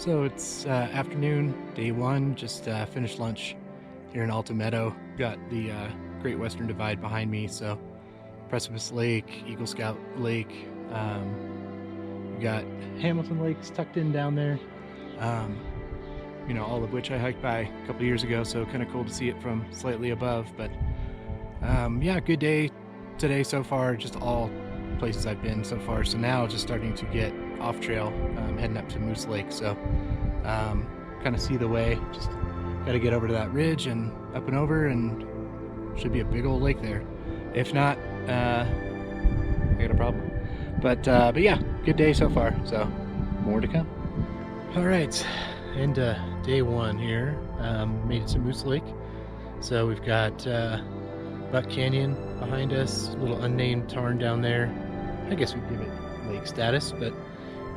So it's afternoon, day one, just finished lunch here in Alta Meadow. Got the Great Western Divide behind me, so Precipice Lake, Eagle Scout Lake, we got Hamilton Lakes tucked in down there, you know, all of which I hiked by a couple years ago, so kind of cool to see it from slightly above. But yeah, good day today so far, just all places I've been so far. So now just starting to get off trail, heading up to Moose Lake, so kind of see the way. Just got to get over to that ridge and up and over, and should be a big old lake there. If not, I got a problem. But yeah, good day so far, so more to come. All right, into day one here. Made it to Moose Lake. So we've got Buck Canyon behind us, a little unnamed tarn down there. I guess we'd give it lake status, but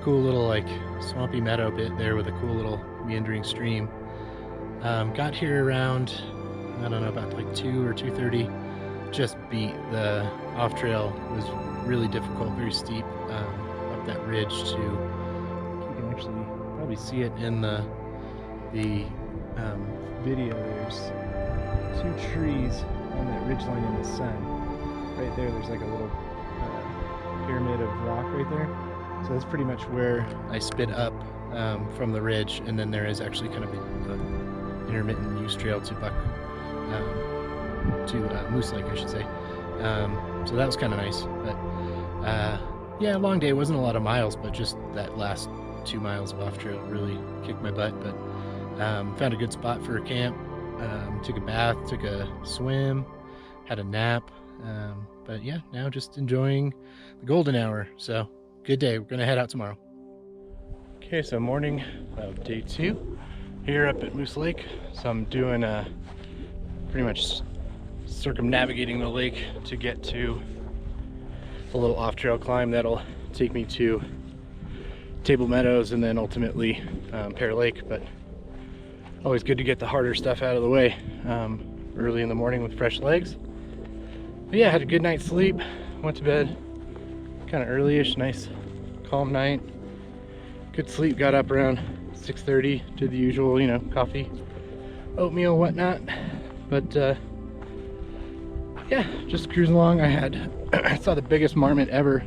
cool little like swampy meadow bit there with a cool little meandering stream. Got here around, I don't know, about like 2 or 2:30. Just beat. The off trail was really difficult, very steep up that ridge too. You can actually probably see it in the video. There's 2 trees on that ridge line in the sun. Right there, there's like a little pyramid of rock right there. So that's pretty much where I spit up from the ridge, and then there is actually kind of an intermittent use trail to Moose Lake, I should say. So that was kind of nice. But yeah, long day. Wasn't a lot of miles, but just that last 2 miles of off trail really kicked my butt. But found a good spot for a camp. Took a bath, took a swim, had a nap. But yeah, now just enjoying the golden hour. So good day. We're gonna head out tomorrow. Okay, so morning of day 2 here up at Moose Lake. So I'm doing pretty much circumnavigating the lake to get to a little off-trail climb that'll take me to Table Meadows and then ultimately Pear Lake. But always good to get the harder stuff out of the way early in the morning with fresh legs. But yeah, had a good night's sleep. Went to bed kind of early-ish, nice calm night. Good sleep, got up around 6:30, did the usual, you know, coffee, oatmeal, whatnot. But yeah, just cruising along. I saw the biggest marmot ever,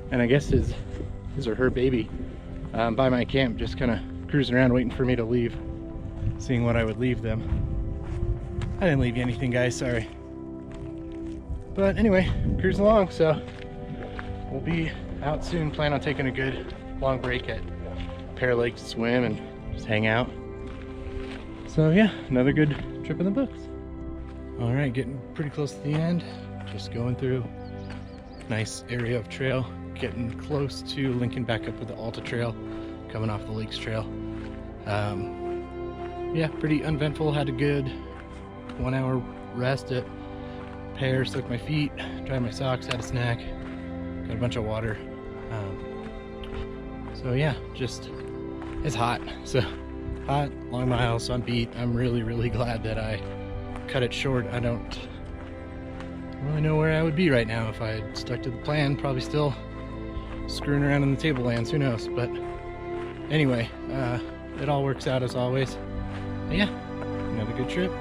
and I guess his or her baby by my camp, just kind of cruising around waiting for me to leave, seeing what I would leave them. I didn't leave you anything, guys, sorry. But anyway, cruising along, so we'll be out soon. Plan on taking a good long break at Pear Lake to swim and just hang out. So yeah, another good trip in the books. All right, getting pretty close to the end. Just going through a nice area of trail, getting close to linking back up with the Alta Trail, coming off the Lakes Trail. Yeah, pretty uneventful. Had a good 1 hour rest at Pear, soaked my feet, dried my socks, had a snack, got a bunch of water. So yeah, just, it's hot. So hot, long miles, so I'm beat. I'm really glad that I cut it short. I don't really know where I would be right now if I had stuck to the plan. Probably still screwing around in the tablelands, who knows. But anyway, it all works out as always. But yeah, another good trip.